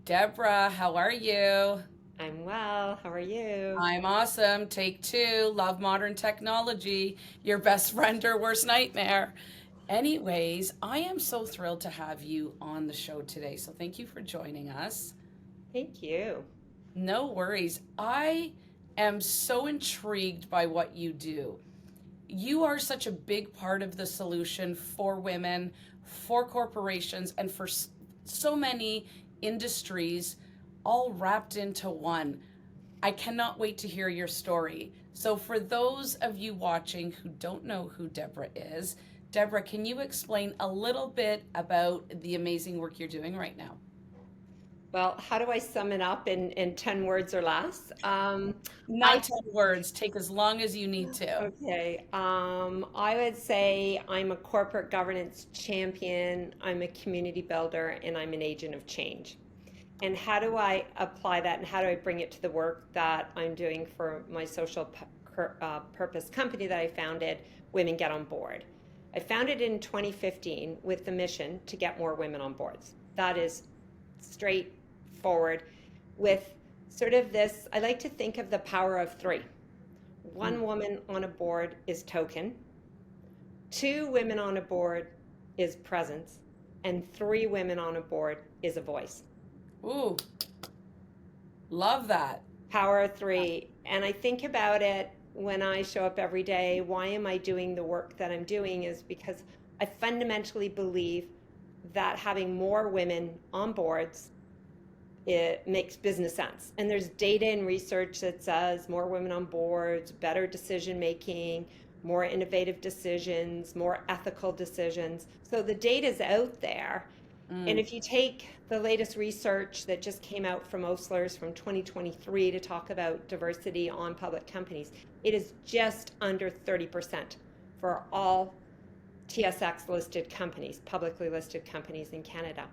Deborah, how are you? I'm well. How are you? I'm awesome. Take two. Love modern technology. Your best friend or worst nightmare. Anyways, I am so thrilled to have you on the show today. So thank you for joining us. Thank you. No worries. I am so intrigued by what you do. You are such a big part of the solution for women, for corporations, and for so many industries all wrapped into one. I cannot wait to hear your story. So, for those of you watching who don't know who Deborah is, Deborah, can you explain a little bit about the amazing work you're doing right now? Well, how do I sum it up in 10 words or less? I Not 10 words, take as long as you need to. okay. I would say I'm a corporate governance champion, I'm a community builder, and I'm an agent of change. And how do I apply that and how do I bring it to the work that I'm doing for my social purpose company that I founded, Women Get on Board? I founded it in 2015 with the mission to get more women on boards. That is straightforward with sort of this. I like to think of the power of three. Mm. One woman on a board is token, two women on a board is presence, and three women on a board is a voice. Ooh, love that. Power of three. And I think about it when I show up every day. Why am I doing the work that I'm doing? Is because I fundamentally believe that having more women on boards, it makes business sense. And there's data and research that says more women on boards, better decision making, more innovative decisions, more ethical decisions. So the data's out there. And Mm. if you take the latest research that just came out from Osler's from 2023 to talk about diversity on public companies, it is just under 30% for all TSX listed companies, publicly listed companies in Canada.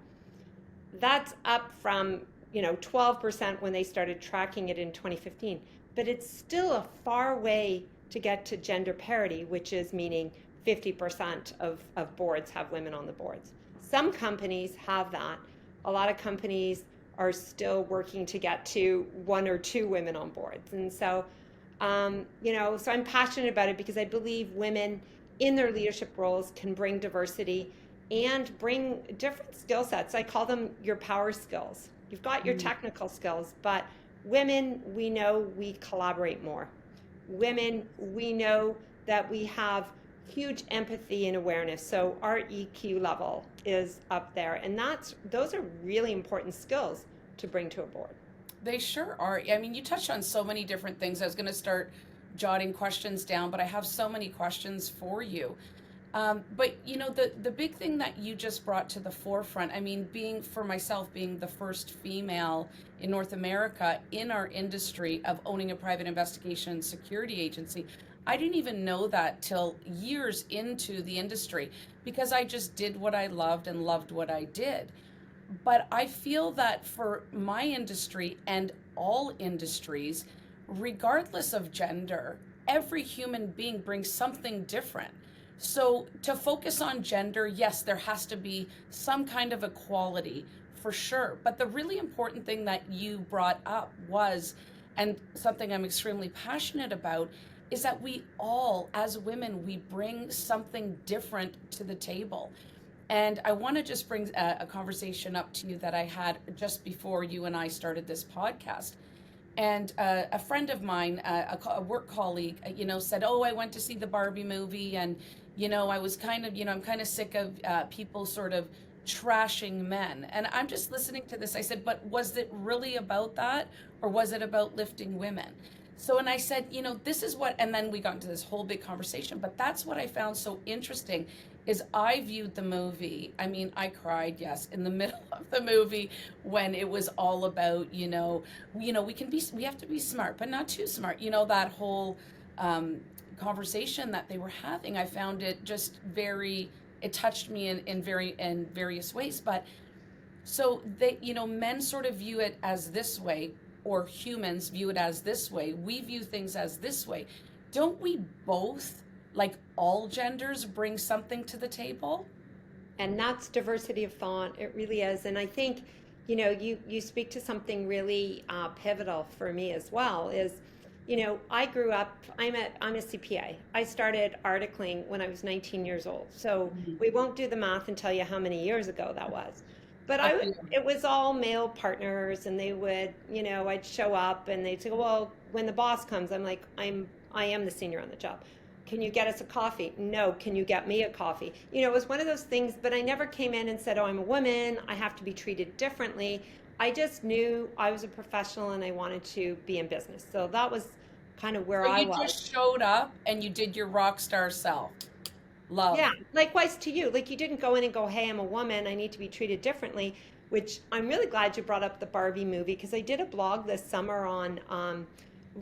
That's up from 12% when they started tracking it in 2015, but it's still a far way to get to gender parity, which is meaning 50% of boards have women on the boards. Some companies have that. A lot of companies are still working to get to one or two women on boards. And so, so I'm passionate about it because I believe women in their leadership roles can bring diversity and bring different skill sets. I call them your power skills. You've got your Mm. technical skills, but women, we know we collaborate more. Women, we know that we have huge empathy and awareness. So our EQ level is up there. And those are really important skills to bring to a board. They sure are. I mean, you touched on so many different things. I was going to start jotting questions down, but I have so many questions for you. But the big thing that you just brought to the forefront, I mean, being for myself, being the first female in North America in our industry of owning a private investigation and security agency, I didn't even know that till years into the industry because I just did what I loved and loved what I did. But I feel that for my industry and all industries, regardless of gender, every human being brings something different. So to focus on gender, yes, there has to be some kind of equality for sure. But the really important thing that you brought up was, and something I'm extremely passionate about, is that we all, as women, we bring something different to the table. And I want to just bring a conversation up to you that I had just before you and I started this podcast. And a friend of mine, a work colleague, said, "Oh, I went to see the Barbie movie, and I was kind of, I'm kind of sick of people sort of trashing men." And I'm just listening to this. I said, "But was it really about that, or was it about lifting women?" So, and I said, this is what, and then we got into this whole big conversation. But that's what I found so interesting is I viewed the movie. I mean, I cried, yes, in the middle of the movie when it was all about, we have to be smart, but not too smart. That whole conversation that they were having, I found it just very, it touched me in various ways. But so they, men sort of view it as this way, or humans view it as this way. We view things as this way. Don't we both, like all genders, bring something to the table? And that's diversity of thought. It really is. And I think, you speak to something really pivotal for me as well. Is I grew up. I'm a CPA. I started articling when I was 19 years old. So Mhm. we won't do the math and tell you how many years ago that was. But A few. it was all male partners, and they would, I'd show up, and they'd say, "Well, when the boss comes," I'm like, I am the senior on the job. Can you get us a coffee? No. Can you get me a coffee? It was one of those things, but I never came in and said, "Oh, I'm a woman. I have to be treated differently." I just knew I was a professional and I wanted to be in business. So that was kind of where So I you was. just showed up and you did your rock star self. Yeah, Love. likewise to you. Like you didn't go in and go, "Hey, I'm a woman. I need to be treated differently," which I'm really glad you brought up the Barbie movie because I did a blog this summer on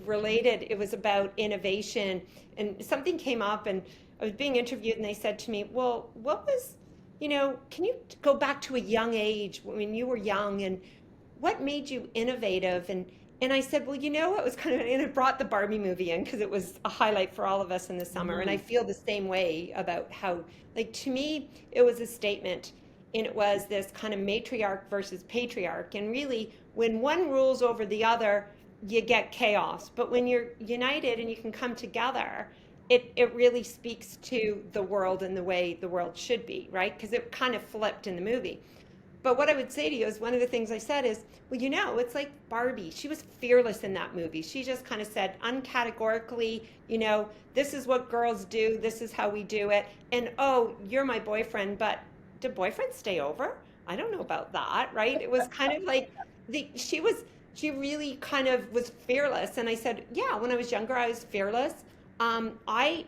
related. It was about innovation, and something came up, and I was being interviewed, and they said to me, "Well, what was, can you go back to a young age when you were young, and what made you innovative?" And I said, "Well, it was kind of," and it brought the Barbie movie in because it was a highlight for all of us in the summer. And I Mhm. feel the same way about how, like, to me, it was a statement, and it was this kind of matriarch versus patriarch. And really, when one rules over the other, you get chaos. But when you're united and you can come together, it really speaks to the world and the way the world should be, right? Because it kind of flipped in the movie. But what I would say to you is one of the things I said is, well, it's like Barbie. She was fearless in that movie. She just kind of said uncategorically, this is what girls do, this is how we do it. And oh, you're my boyfriend, but do boyfriends stay over? I don't know about that, right? It was kind of like she really kind of was fearless. And I said, yeah, when I was younger, I was fearless. I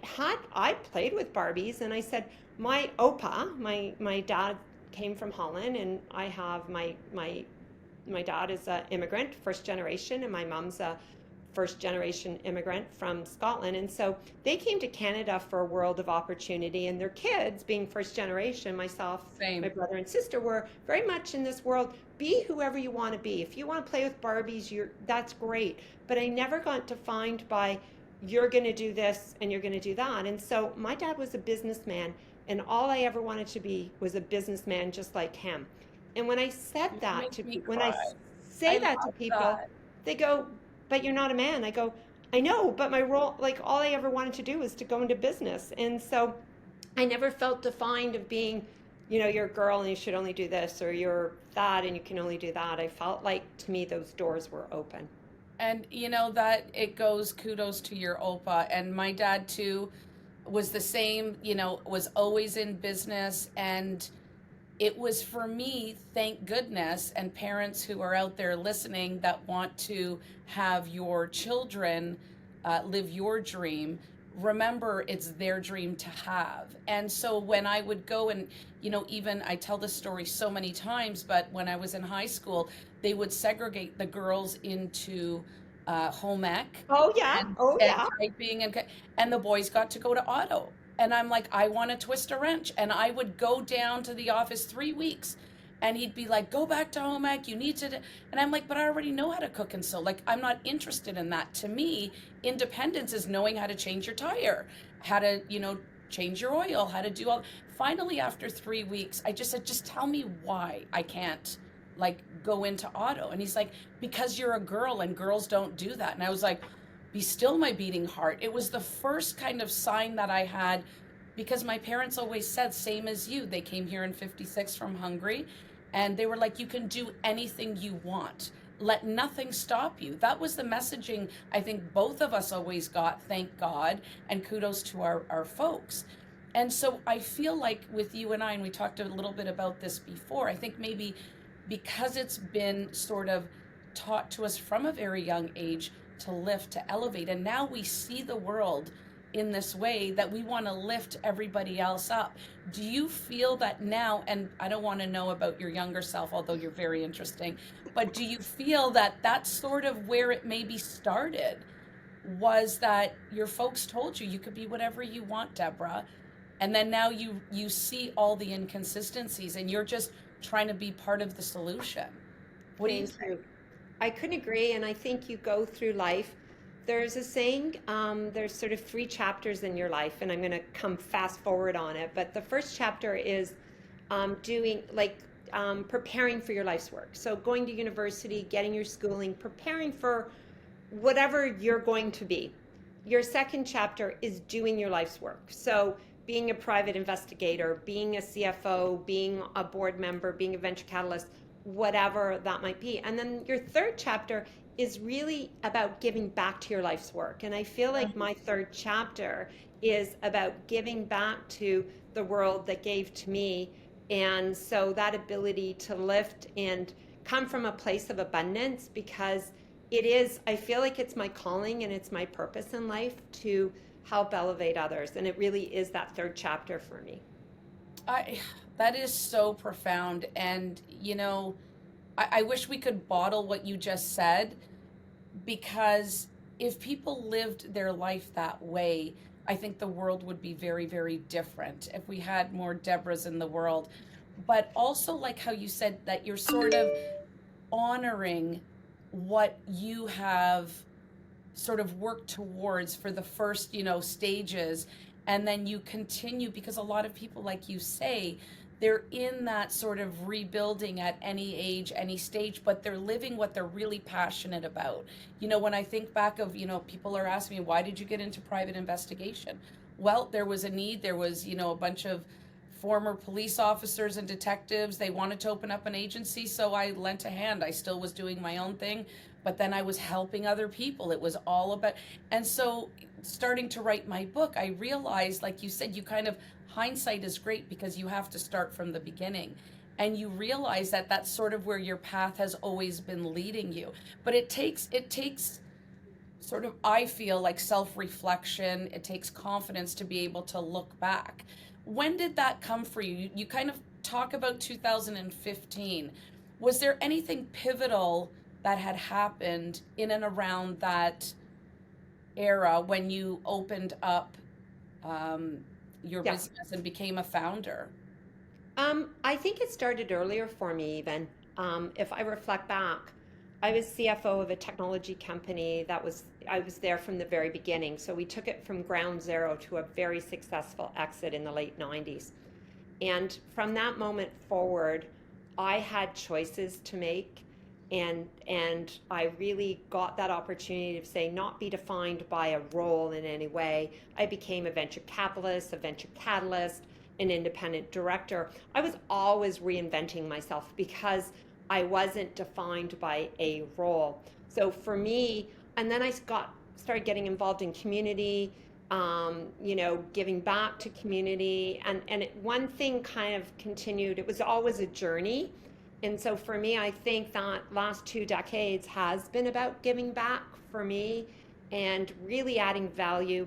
played with Barbies, and I said, my opa, my dad came from Holland, and I have my dad is an immigrant, first generation, and my mom's a first generation immigrant from Scotland. And so they came to Canada for a world of opportunity, and their kids, being first generation, myself, my Same. brother and sister, were very much in this world. Be whoever you want to be. If you want to play with Barbies, that's great. But I never got defined by you're going to do this and you're going to do that. And so my dad was a businessman, and all I ever wanted to be was a businessman just like him. And when I said You that make to me people, when I cry. say I that to love people, that. they go, "But you're not a man." I go, "I know, but my role, like all I ever wanted to do was to go into business." And so I never felt defined of being, you're a girl and you should only do this, or you're that and you can only do that. I felt like to me those doors were open. And that it goes kudos to your Opa. And my dad too was the same, was always in business. And it was for me, thank goodness, and parents who are out there listening that want to have your children live your dream. Remember, it's their dream to have. And so when I would go and, even I tell this story so many times, but when I was in high school, they would segregate the girls into home ec Oh yeah, and, oh and yeah. typing, and the boys got to go to auto. And I'm like, I want to twist a wrench. And I would go down to the office 3 weeks, and he'd be like, go back to home ec. You need to. And I'm like, but I already know how to cook and sew. Like, I'm not interested in that. To me, independence is knowing how to change your tire, how to, change your oil, how to do all. Finally, after 3 weeks, I just said, just tell me why I can't like go into auto. And he's like, because you're a girl and girls don't do that. And I was like, be still, my beating heart. It was the first kind of sign that I had, because my parents always said, same as you. They came here in 56 from Hungary, and they were like, you can do anything you want. Let nothing stop you. That was the messaging I think both of us always got, thank God, and kudos to our folks. And so I feel like with you and I, and we talked a little bit about this before, I think maybe because it's been sort of taught to us from a very young age to lift, to elevate, and now we see the world in this way that we want to lift everybody else up. Do you feel that now, and I don't want to know about your younger self, although you're very interesting, but do you feel that that's sort of where it maybe started? Was that your folks told you you could be whatever you want, Deborah, and then now you see all the inconsistencies and you're just trying to be part of the solution? What do you Thank think? you. I couldn't agree. And I think you go through life. There's a saying, there's sort of three chapters in your life, and I'm going to come fast forward on it. But the first chapter is doing, like, preparing for your life's work. So going to university, getting your schooling, preparing for whatever you're going to be. Your second chapter is doing your life's work. So being a private investigator, being a CFO, being a board member, being a venture catalyst, whatever that might be. And then your third chapter is really about giving back to your life's work. And I feel like my third chapter is about giving back to the world that gave to me. And so that ability to lift and come from a place of abundance, because it is, I feel like it's my calling and it's my purpose in life to help elevate others. And it really is that third chapter for me. I that is so profound, and I wish we could bottle what you just said, because if people lived their life that way, I think the world would be very, very different if we had more Deborahs in the world. But also, like how you said that you're sort of honoring what you have sort of worked towards for the first, stages, and then you continue, because a lot of people, like you say, they're in that sort of rebuilding at any age, any stage, but they're living what they're really passionate about. When I think back of, people are asking me, why did you get into private investigation? Well, there was a need. There was, a bunch of former police officers and detectives. They wanted to open up an agency, so I lent a hand. I still was doing my own thing, but then I was helping other people. It was all about, and so starting to write my book, I realized, like you said, you kind of, hindsight is great because you have to start from the beginning. And you realize that that's sort of where your path has always been leading you. But it takes sort of, I feel like, self-reflection. It takes confidence to be able to look back. When did that come for you? You kind of talk about 2015. Was there anything pivotal that had happened in and around that era when you opened up your Yeah. business and became a founder? I think it started earlier for me, even. If I reflect back, I was CFO of a technology company I was there from the very beginning. So we took it from ground zero to a very successful exit in the late 90s. And from that moment forward, I had choices to make. And I really got that opportunity to say, not be defined by a role in any way. I became a venture capitalist, a venture catalyst, an independent director. I was always reinventing myself because I wasn't defined by a role. So for me, and then I started getting involved in community, giving back to community, and one thing kind of continued. It was always a journey. And so for me, I think that last 2 decades has been about giving back for me and really adding value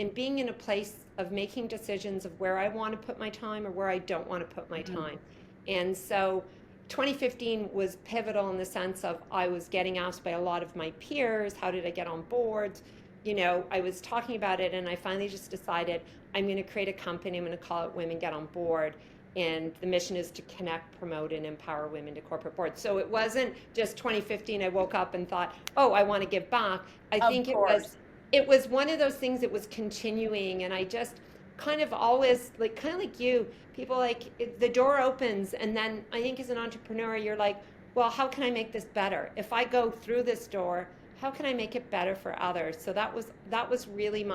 and being in a place of making decisions of where I want to put my time or where I don't want to put my time. And so 2015 was pivotal in the sense of I was getting asked by a lot of my peers, how did I get on boards? I was talking about it, and I finally just decided I'm going to create a company. I'm going to call it Women Get On Board. And the mission is to connect, promote, and empower women to corporate boards. So it wasn't just 2015. I woke up and thought, oh, I want to give back. I Of think course. it was one of those things that was continuing, and I just kind of always kind of like you, people the door opens, and then I think as an entrepreneur, you're like, well, how can I make this better? If I go through this door, how can I make it better for others? So that was really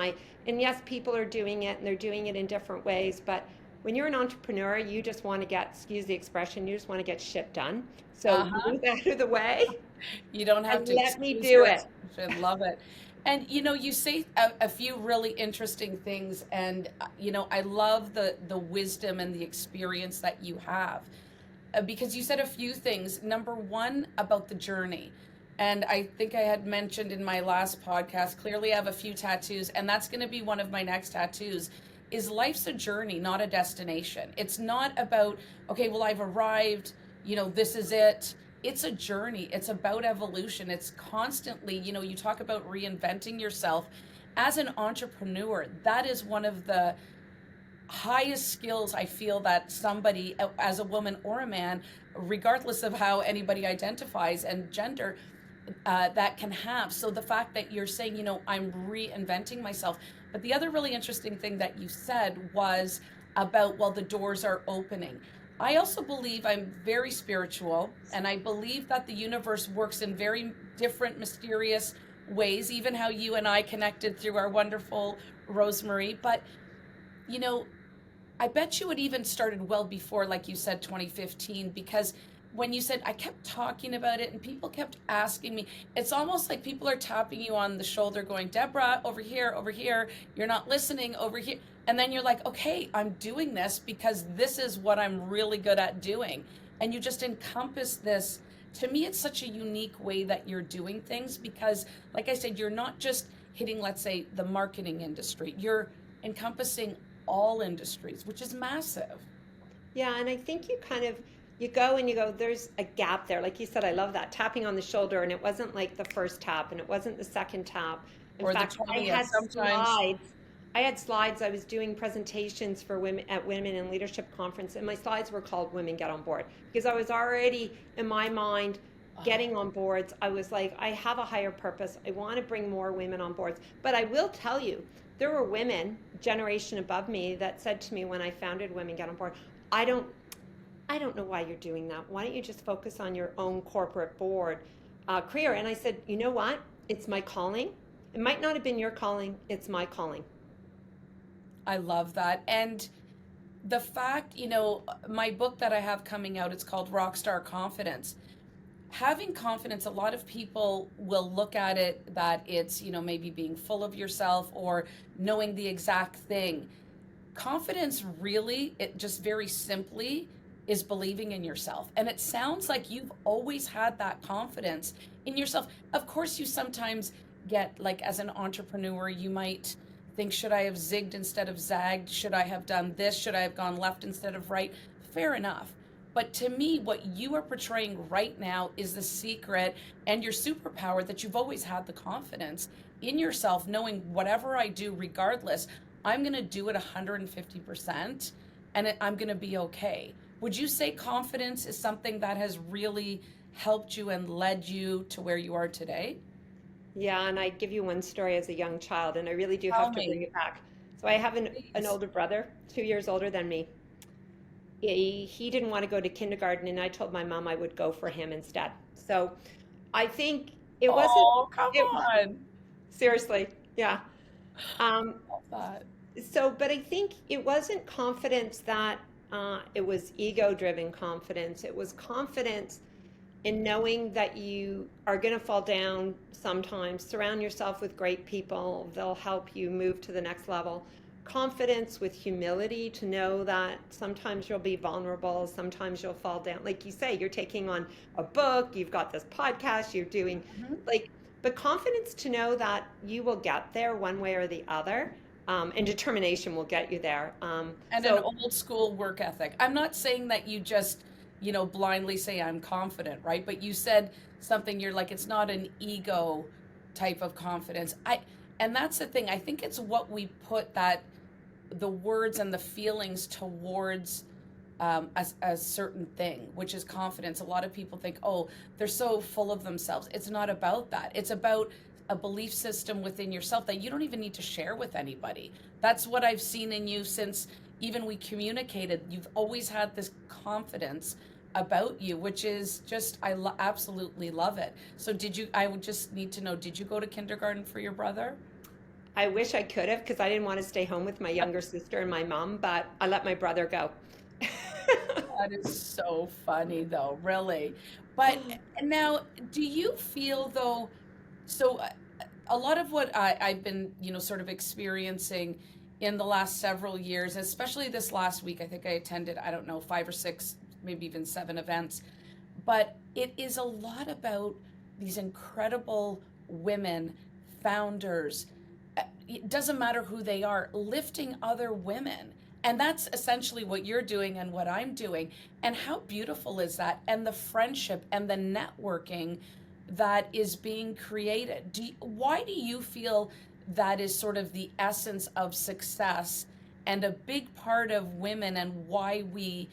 and yes, people are doing it, and they're doing it in different ways, but when you're an entrepreneur, you just want to excuse the expression, you just want to get shit done. So Uh-huh. move out of the way You don't have and to let me excuse do your it. expression. Love it. And you say a few really interesting things, and I love the wisdom and the experience that you have, because you said a few things. Number one, about the journey. And I think I had mentioned in my last podcast, clearly I have a few tattoos, and that's going to be one of my next tattoos, is life's a journey, not a destination. It's not about, okay, well, I've arrived, this is it. It's a journey. It's about evolution. It's constantly, you talk about reinventing yourself. As an entrepreneur, that is one of the highest skills I feel that somebody, as a woman or a man, regardless of how anybody identifies and gender, that can have. So the fact that you're saying, I'm reinventing myself. But the other really interesting thing that you said was about, well, the doors are opening. I also believe I'm very spiritual, and I believe that the universe works in very different, mysterious ways, even how you and I connected through our wonderful Rosemary. But, you know, I bet you it even started well before, like you said, 2015, because when you said, I kept talking about it and people kept asking me, it's almost like people are tapping you on the shoulder going, Deborah, over here, you're not listening over here. And then you're like, okay, I'm doing this because this is what I'm really good at doing. And you just encompass this. To me, it's such a unique way that you're doing things because, like I said, you're not just hitting, let's say, the marketing industry, you're encompassing all industries, which is massive. Yeah, and I think you kind of you go and you go, there's a gap there. Like you said, I love that tapping on the shoulder, and it wasn't like the first tap, and it wasn't the second tap. In Or the fact, I 20th. had Sometimes, slides. I had slides. I was doing presentations for women at Women in Leadership Conference, and my slides were called "Women Get on Board" because I was already in my mind oh, getting on boards. I was like, I have a higher purpose. I want to bring more women on boards. But I will tell you, there were women, generation above me, that said to me when I founded Women Get on Board, I don't I don't know why you're doing that. Why don't you just focus on your own corporate board career? And I said, you know what? It's my calling. It might not have been your calling. It's my calling. I love that. And the fact, my book that I have coming out, it's called Rockstar Confidence. Having confidence, a lot of people will look at it that it's, maybe being full of yourself or knowing the exact thing. Confidence really, it just very simply is believing in yourself. And it sounds like you've always had that confidence in yourself. Of course, you sometimes get, like, as an entrepreneur, you might think, should I have zigged instead of zagged? Should I have done this? Should I have gone left instead of right? Fair enough. But to me, what you are portraying right now is the secret and your superpower, that you've always had the confidence in yourself, knowing whatever I do, regardless, I'm going to do it 150% and I'm going to be okay. Would you say confidence is something that has really helped you and led you to where you are today? Yeah, and I give you one story as a young child, and I really do Tell have to bring me, it back. So I have an please. older brother, 2 years older than me. He didn't want to go to kindergarten, and I told my mom I would go for him instead. So I think it wasn't, Oh, come it, on. seriously, yeah. Um, Love that. but I think it wasn't confidence that it was ego driven confidence. It was confidence in knowing that you are going to fall down sometimes. Surround yourself with great people, they'll help you move to the next level. Confidence with humility to know that sometimes you'll be vulnerable, sometimes you'll fall down. Like you say, you're taking on a book, you've got this podcast, you're doing Mhm. like, but confidence to know that you will get there one way or the other, and determination will get you there. And an old school work ethic. I'm not saying that you just, blindly say I'm confident, right? But you said something, you're like, it's not an ego type of confidence. And that's the thing. I think it's what we put that the words and the feelings towards a certain thing, which is confidence. A lot of people think, oh, they're so full of themselves. It's not about that. It's about a belief system within yourself that you don't even need to share with anybody. That's what I've seen in you since even we communicated. You've always had this confidence about you, which is just, absolutely love it. So I would just need to know, did you go to kindergarten for your brother? I wish I could have because I didn't want to stay home with my younger sister and my mom, but I let my brother go. That is so funny, though, really. But now, do you feel though? So, a lot of what I've been, sort of experiencing in the last several years, especially this last week, I think I attended, I don't know, 5 or 6, maybe even 7 events. But it is a lot about these incredible women, founders. It doesn't matter who they are, lifting other women. And that's essentially what you're doing and what I'm doing. And how beautiful is that? And the friendship and the networking that is being created. Why do you feel that is sort of the essence of success and a big part of women, and why we,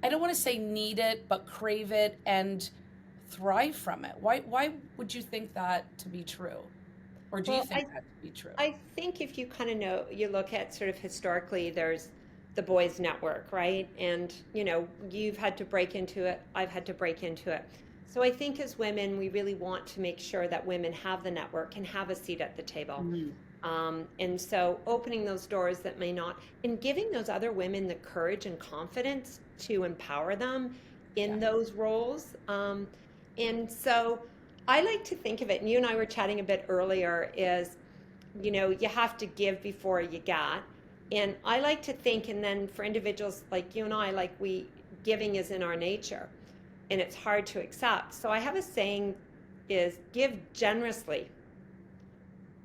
I don't want to say need it, but crave it and thrive from it? Why would you think that to be true? Or do you Well, think that to be true? I think if you kind of know, you look at sort of historically, there's the boys network, right? And you've had to break into it, I've had to break into it. So I think as women, we really want to make sure that women have the network and have a seat at the table. Mhm. And so opening those doors that may not, and giving those other women the courage and confidence to empower them Yeah. in those roles. And so I like to think of it, and you and I were chatting a bit earlier, is, you have to give before you get. And I like to think, and then for individuals like you and I, like giving is in our nature and it's hard to accept. So I have a saying is give generously,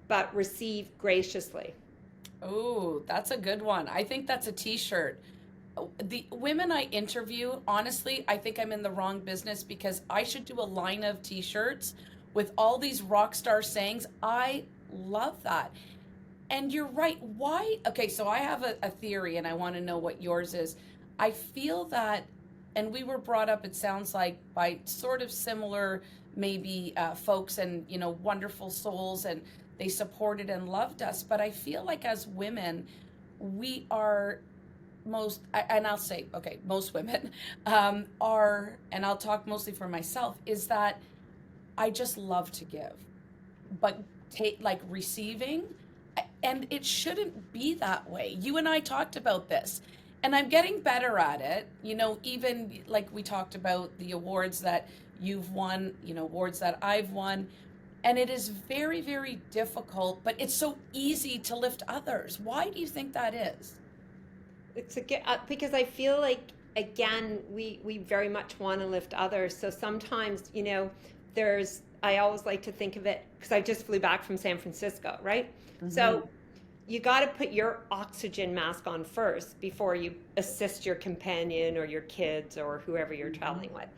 but receive graciously. Oh, that's a good one. I think that's a t-shirt. The women I interview, honestly, I think I'm in the wrong business because I should do a line of t-shirts with all these rock star sayings. I love that. And you're right. Why? Okay, so I have a theory and I want to know what yours is. I feel that, and we were brought up, it sounds like, by sort of similar, maybe folks and, wonderful souls, and they supported and loved us. But I feel like as women, we are and I'll say, okay, most women are, and I'll talk mostly for myself, is that I just love to give, but take like receiving, and it shouldn't be that way. You and I talked about this, and I'm getting better at it. Even like we talked about the awards that you've won, awards that I've won, and it is very, very difficult, but it's so easy to lift others. Why do you think that is? It's a good, because I feel like, again, we very much want to lift others. So sometimes, I always like to think of it because I just flew back from San Francisco, right? Mm-hmm. So you got to put your oxygen mask on first before you assist your companion or your kids or whoever you're Mm-hmm. traveling with.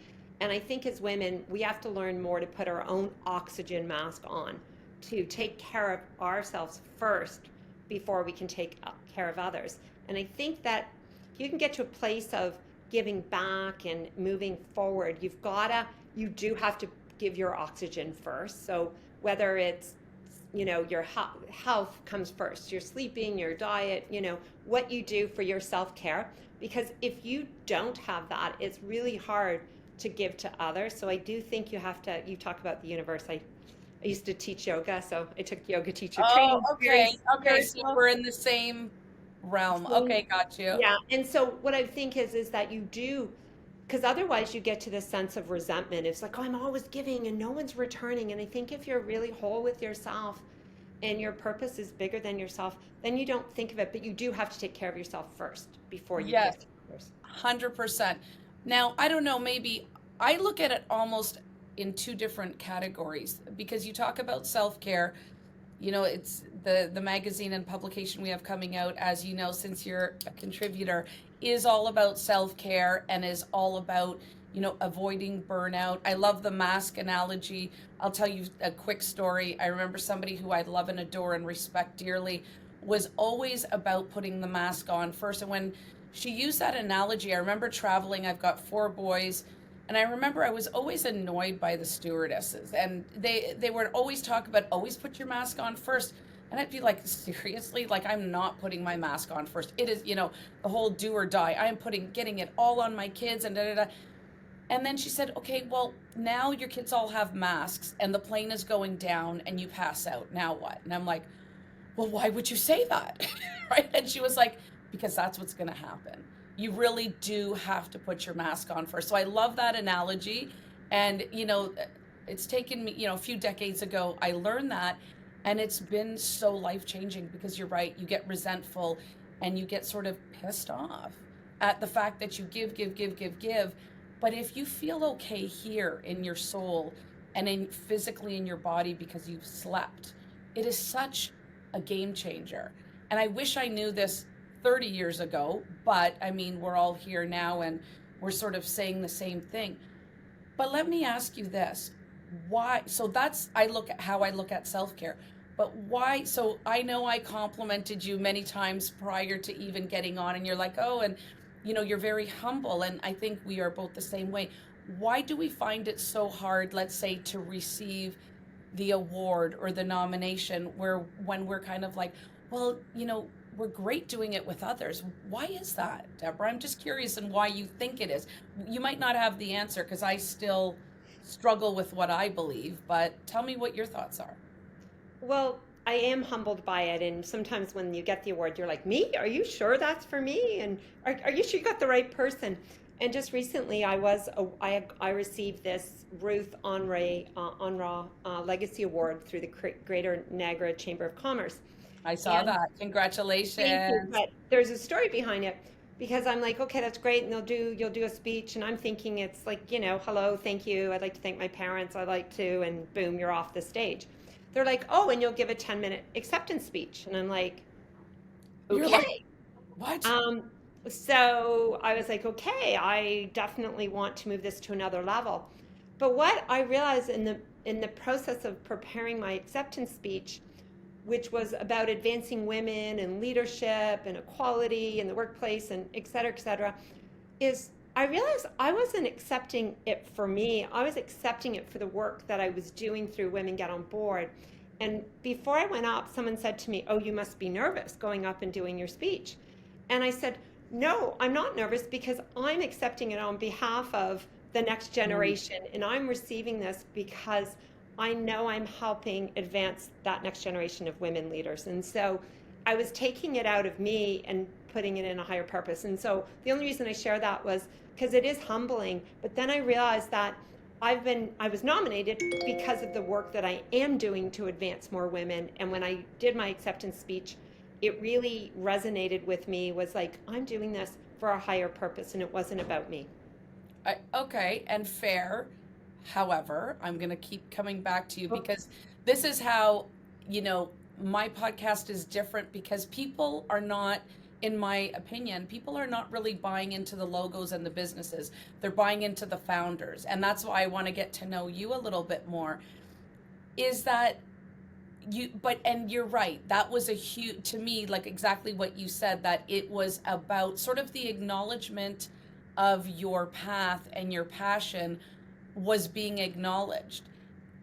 And I think as women, we have to learn more to put our own oxygen mask on, to take care of ourselves first before we can take care of others. And I think that you can get to a place of giving back and moving forward. You do have to give your oxygen first. So whether it's, your health comes first, your sleeping, your diet, what you do for your self-care. Because if you don't have that, it's really hard to give to others. So I do think you talk about the universe. I used to teach yoga, so I took yoga teacher Oh, training, very okay. Okay, so spiritual. we're in the same realm. So, Okay, got you. yeah, and so what I think is that you do, because otherwise you get to this sense of resentment. It's like, oh, I'm always giving and no one's returning. And I think if you're really whole with yourself and your purpose is bigger than yourself, then you don't think of it. But you do have to take care of yourself first before you Yes, give to others. 100%. Now, I don't know, maybe I look at it almost in two different categories because you talk about self-care. It's the magazine and publication we have coming out, as you know, since you're a contributor, is all about self-care and is all about, avoiding burnout. I love the mask analogy. I'll tell you a quick story. I remember somebody who I love and adore and respect dearly was always about putting the mask on first. And when she used that analogy, I remember traveling, I've got four boys, and I remember I was always annoyed by the stewardesses, and they would always talk about always put your mask on first. And I'd be like, seriously? Like, I'm not putting my mask on first. It is, the whole do or die. I am getting it all on my kids and da da da. And then she said, okay, well, now your kids all have masks and the plane is going down and you pass out. Now what? And I'm like, well, why would you say that? Right? And she was like, because that's what's going to happen. You really do have to put your mask on first. So I love that analogy. And, it's taken me, a few decades ago, I learned that. And it's been so life changing because you're right. You get resentful and you get sort of pissed off at the fact that you give, give, give, give, give. But if you feel okay here in your soul and in physically in your body because you've slept, it is such a game changer. And I wish I knew this 30 years ago, but I mean, we're all here now and we're sort of saying the same thing. But let me ask you this. Why? So that's I look at how I look at self-care. But why? So I know I complimented you many times prior to even getting on, and you're like, oh, and you're very humble. And I think we are both the same way. Why do we find it so hard, let's say, to receive the award or the nomination when we're kind of like, well, we're great doing it with others. Why is that, Deborah? I'm just curious and why you think it is. You might not have the answer because I still struggle with what I believe, but tell me what your thoughts are. Well, I am humbled by it. And sometimes when you get the award, you're like, me? Are you sure that's for me? And are you sure you got the right person? And just recently, I received this Ruth Onra Legacy Award through the Greater Niagara Chamber of Commerce. I saw And that. thank you. Congratulations. But there's a story behind it because I'm like, okay, that's great. And you'll do a speech. And I'm thinking it's like, hello, thank you. I'd like to thank my parents. I'd like to, and boom, you're off the stage. They're like, oh, and you'll give a 10-minute acceptance speech. And I'm like, You're like, okay. what? Um, so I was like, okay, I definitely want to move this to another level. But what I realized in the process of preparing my acceptance speech, which was about advancing women and leadership and equality in the workplace and et cetera, is I realized I wasn't accepting it for me. I was accepting it for the work that I was doing through Women Get on Board. And before I went up, someone said to me, oh, you must be nervous going up and doing your speech. And I said, no, I'm not nervous because I'm accepting it on behalf of the next Mm. generation. And I'm receiving this because I know I'm helping advance that next generation of women leaders. And so I was taking it out of me and putting it in a higher purpose. And so the only reason I share that was because it is humbling. But then I realized that I was nominated because of the work that I am doing to advance more women. And when I did my acceptance speech, it really resonated with me, was like, I'm doing this for a higher purpose and it wasn't about me. Okay, and fair. However, I'm going to keep coming back to you because this is how, you know, my podcast is different because people are not, in my opinion, people are not really buying into the logos and the businesses. They're buying into the founders. And that's why I want to get to know you a little bit more. Is that and you're right, that was a huge, to me, like exactly what you said, that it was about sort of the acknowledgement of your path and your passion was being acknowledged.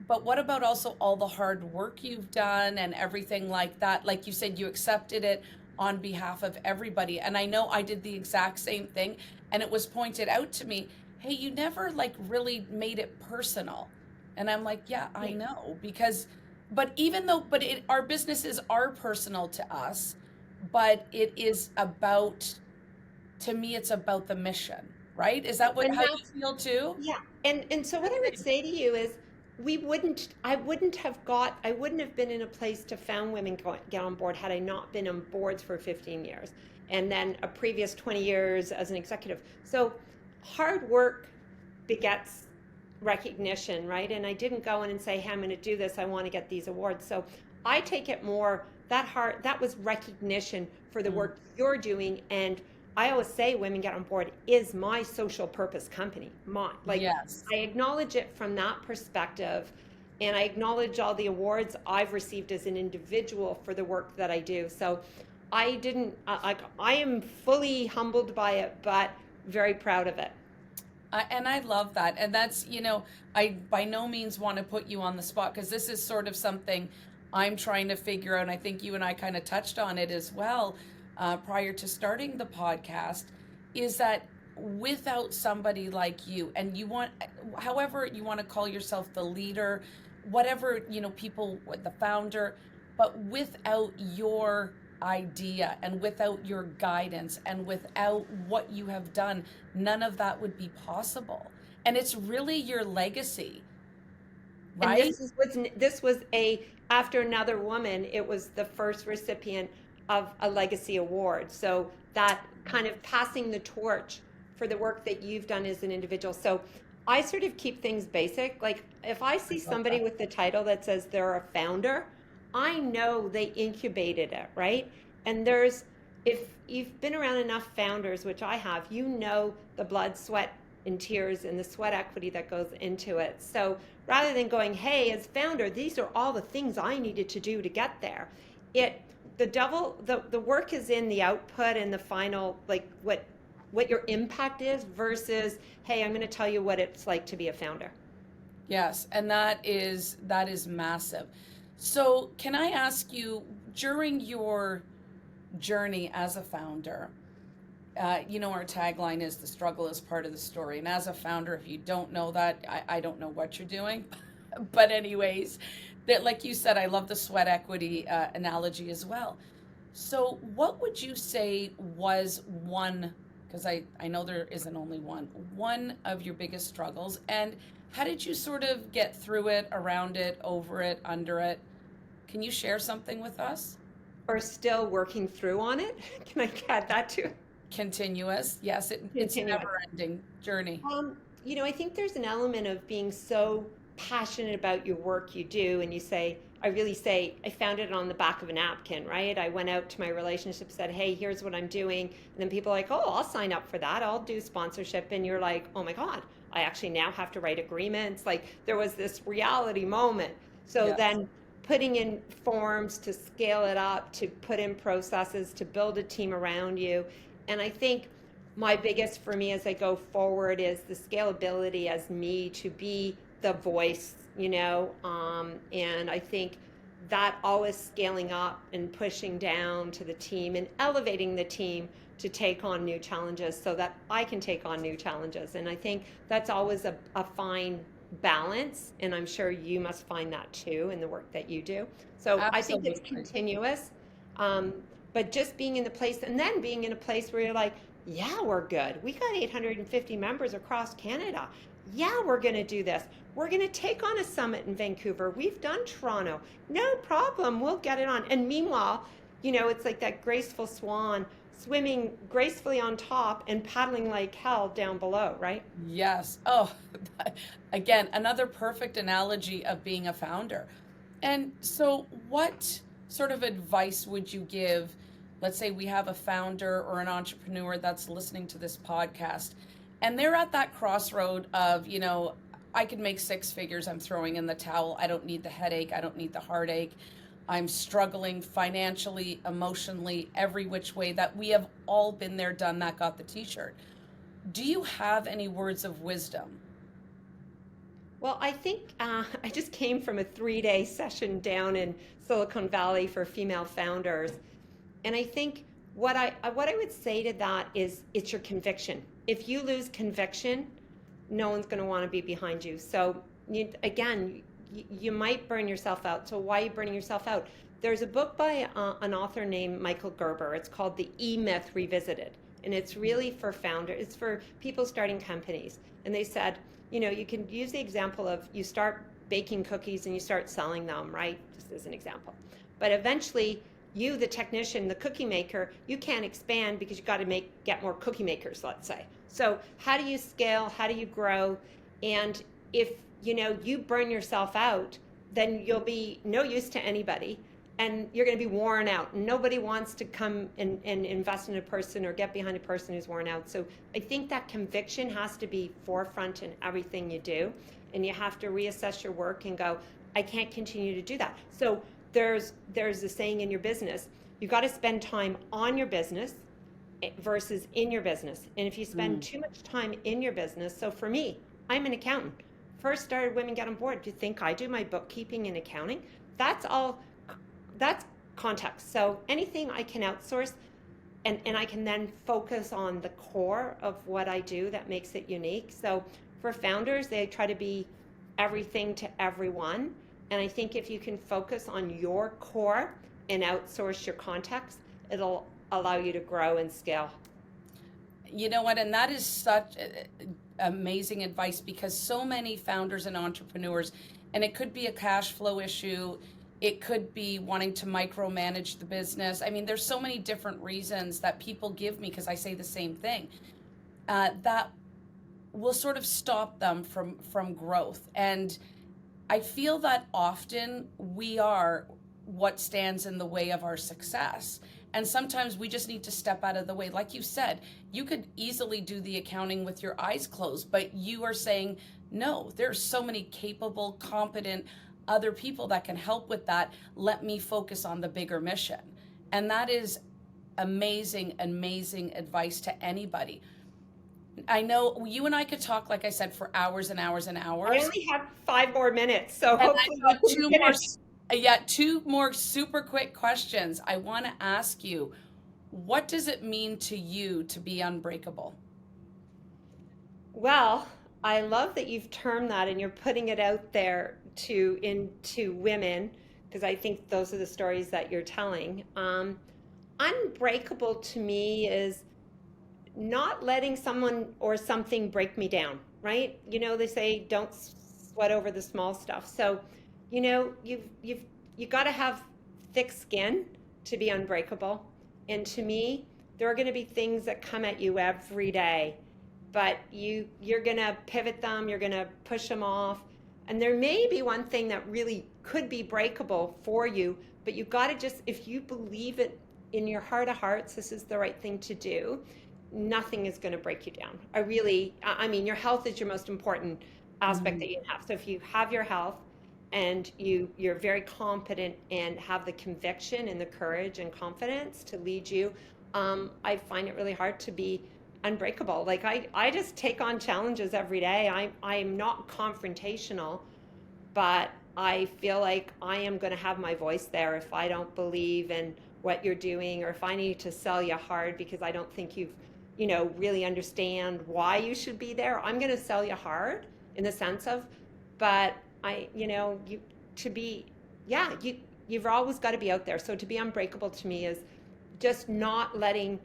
But what about also all the hard work you've done and everything like that? Like you said, you accepted it on behalf of everybody. And I know I did the exact same thing. And it was pointed out to me, hey, you never like really made it personal. And I'm like, yeah, I Yeah. know. Because, but even though, but our businesses are personal to us, but it is about, to me, it's about the mission, right? Is that And how you that's feel too? Yeah, and so what I would say to you is, I wouldn't have been in a place to found Get on Board had I not been on boards for 15 years, and then a previous 20 years as an executive. So hard work begets recognition, right? And I didn't go in and say, hey, I'm going to do this. I want to get these awards. So I take it more that was recognition for the Mm. work you're doing. And I always say Women Get on Board is my social purpose company. Yes. I acknowledge it from that perspective. And I acknowledge all the awards I've received as an individual for the work that I do. So I didn't, I am fully humbled by it, but very proud of it. And I love that. And that's, I by no means want to put you on the spot because this is sort of something I'm trying to figure out. And I think you and I kind of touched on it as well prior to starting the podcast, is that without somebody like you, and you want, however you want to call yourself, the leader, whatever, people, the founder, but without your idea and without your guidance and without what you have done, none of that would be possible. And it's really your legacy, And right? this was a after another woman. It was the first recipient of a legacy award. So that kind of passing the torch for the work that you've done as an individual. So I sort of keep things basic. Like if I I see love somebody that. with the title that says they're a founder, I know they incubated it, right? And if you've been around enough founders, which I have, you know the blood, sweat, and tears and the sweat equity that goes into it. So rather than going, hey, as founder, these are all the things I needed to do to get there, it the work is in the output and the final, like what your impact is versus, hey, I'm going to tell you what it's like to be a founder. Yes, and that is massive. So, can I ask you, during your journey as a founder. Our tagline is the struggle is part of the story. And as a founder, if you don't know that, I don't know what you're doing. But anyways, that, like you said, I love the sweat equity analogy as well. So what would you say was one, because I know there isn't only one of your biggest struggles, and how did you sort of get through it, around it, over it, under it? Can you share something with us? Or still working through on it? Can I add that too? Continuous. Yes, it's a Continuous. never ending journey. I think there's an element of being so passionate about your work you do, and you say, I really say, I found it on the back of a napkin, right? I went out to my relationship, said, hey, here's what I'm doing. And then people are like, oh, I'll sign up for that. I'll do sponsorship. And you're like, oh my God, I actually now have to write agreements. Like there was this reality moment. So Yes. then putting in forms to scale it up, to put in processes, to build a team around you. And I think my biggest for me as I go forward is the scalability as me to be the voice, and I think that always scaling up and pushing down to the team and elevating the team to take on new challenges so that I can take on new challenges. And I think that's always a fine balance. And I'm sure you must find that too in the work that you do. So I think it's Absolutely. continuous. But just being in the place and then being in a place where you're like, yeah, we're good. We got 850 members across Canada. Yeah, we're going to do this. We're going to take on a summit in Vancouver. We've done Toronto. No problem. We'll get it on. And meanwhile, it's like that graceful swan swimming gracefully on top and paddling like hell down below, right? Yes. Oh, again, another perfect analogy of being a founder. And so, what sort of advice would you give? Let's say we have a founder or an entrepreneur that's listening to this podcast, and they're at that crossroad of, I could make six figures, I'm throwing in the towel. I don't need the headache. I don't need the heartache. I'm struggling financially, emotionally, every which way. That we have all been there, done that, got the t-shirt. Do you have any words of wisdom? Well, I think I just came from a 3-day session down in Silicon Valley for female founders. And I think what I would say to that is it's your conviction. If you lose conviction, no one's going to want to be behind you. So you might burn yourself out. So why are you burning yourself out? There's a book by an author named Michael Gerber. It's called The E-Myth Revisited. And it's really for founders. It's for people starting companies. And they said, you can use the example of you start baking cookies and you start selling them, right? Just as an example. But eventually, you, the technician, the cookie maker, you can't expand because you got to get more cookie makers, let's say. So how do you scale? How do you grow? And if you burn yourself out, then you'll be no use to anybody, and you're going to be worn out. Nobody wants to come and invest in a person or get behind a person who's worn out. So I think that conviction has to be forefront in everything you do, and you have to reassess your work and go, I can't continue to do that. So there's a saying in your business, you got to spend time on your business versus in your business. And if you spend too much time in your business, so for me, I'm an accountant. First started Women Get on Board. Do you think I do my bookkeeping and accounting? That's context. So anything I can outsource and I can then focus on the core of what I do that makes it unique. So for founders, they try to be everything to everyone. And I think if you can focus on your core and outsource your context, it'll allow you to grow and scale. You know what? And that is such amazing advice, because so many founders and entrepreneurs, and it could be a cash flow issue, it could be wanting to micromanage the business. I mean, there's so many different reasons that people give me, because I say the same thing, that will sort of stop them from growth. And I feel that often we are what stands in the way of our success. And sometimes we just need to step out of the way. Like you said, you could easily do the accounting with your eyes closed, but you are saying, no, there's so many capable, competent other people that can help with that. Let me focus on the bigger mission. And that is amazing, amazing advice to anybody. I know you and I could talk, like I said, for hours and hours and hours. I only have 5 more minutes, so And hopefully I've got we can finish. two more super quick questions. I want to ask you, What does it mean to you to be unbreakable? Well, I love that you've termed that and you're putting it out there to into women because I think those are the stories that you're telling. Unbreakable to me is not letting someone or something break me down, right? They say don't sweat over the small stuff. So, you got to have thick skin to be unbreakable. And to me, there are going to be things that come at you every day, but you're going to pivot them, you're going to push them off. And there may be one thing that really could be breakable for you, but you got to just if you believe it in your heart of hearts, this is the right thing to do, nothing is going to break you down. I mean, your health is your most important aspect that Mm. you have. So if you have your health and you're very competent and have the conviction and the courage and confidence to lead you, I find it really hard to be unbreakable. Like I just take on challenges every day. I'm not confrontational, but I feel like I am going to have my voice there if I don't believe in what you're doing or if I need to sell you hard because I don't think really understand why you should be there. I'm going to sell you hard in the sense of, but you to be, yeah, you've always got to be out there. So to be unbreakable to me is just not letting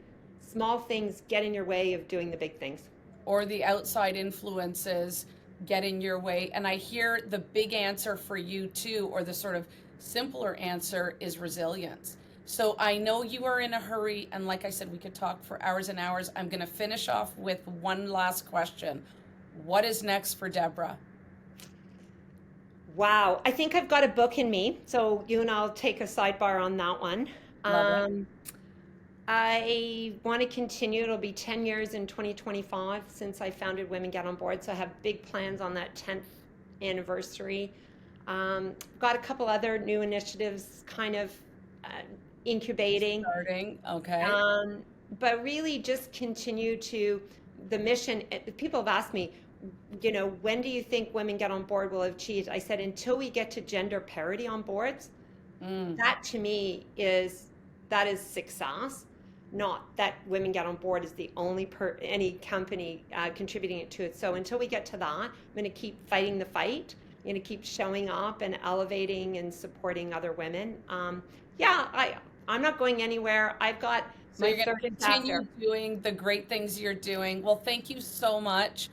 small things get in your way of doing the big things. Or the outside influences get in your way? And I hear the big answer for you too, or the sort of simpler answer is resilience. So I know you are in a hurry, and like I said, we could talk for hours and hours. I'm going to finish off with one last question. What is next for Deborah? Wow, I think I've got a book in me. So you and I'll take a sidebar on that one. Love it. Um, I want to continue. It'll be 10 years in 2025 since I founded Women Get on Board. So I have big plans on that 10th anniversary. Got a couple other new initiatives kind of uh, incubating. Starting, okay. Um, but really just continue to the mission. People have asked me, when do you think Women Get on Board will have achieved? I said, until we get to gender parity on boards, Mm. that to me that is success. Not that Women Get on Board is the only any company contributing to it. So until we get to that, I'm going to keep fighting the fight. I'm going to keep showing up and elevating and supporting other women. Yeah, I'm not going anywhere. I've got So my you're going to third continue chapter. doing the great things you're doing. Well, thank you so much.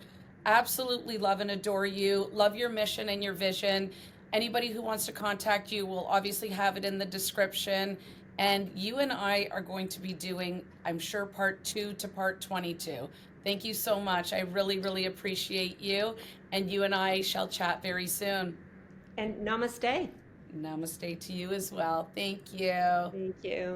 Absolutely love and adore you. Love your mission and your vision. Anybody who wants to contact you will obviously have it in the description. And you and I are going to be doing, I'm sure, part 2 to part 22. Thank you so much. I really, really appreciate you. And you and I shall chat very soon. And namaste. Namaste to you as well. Thank you. Thank you.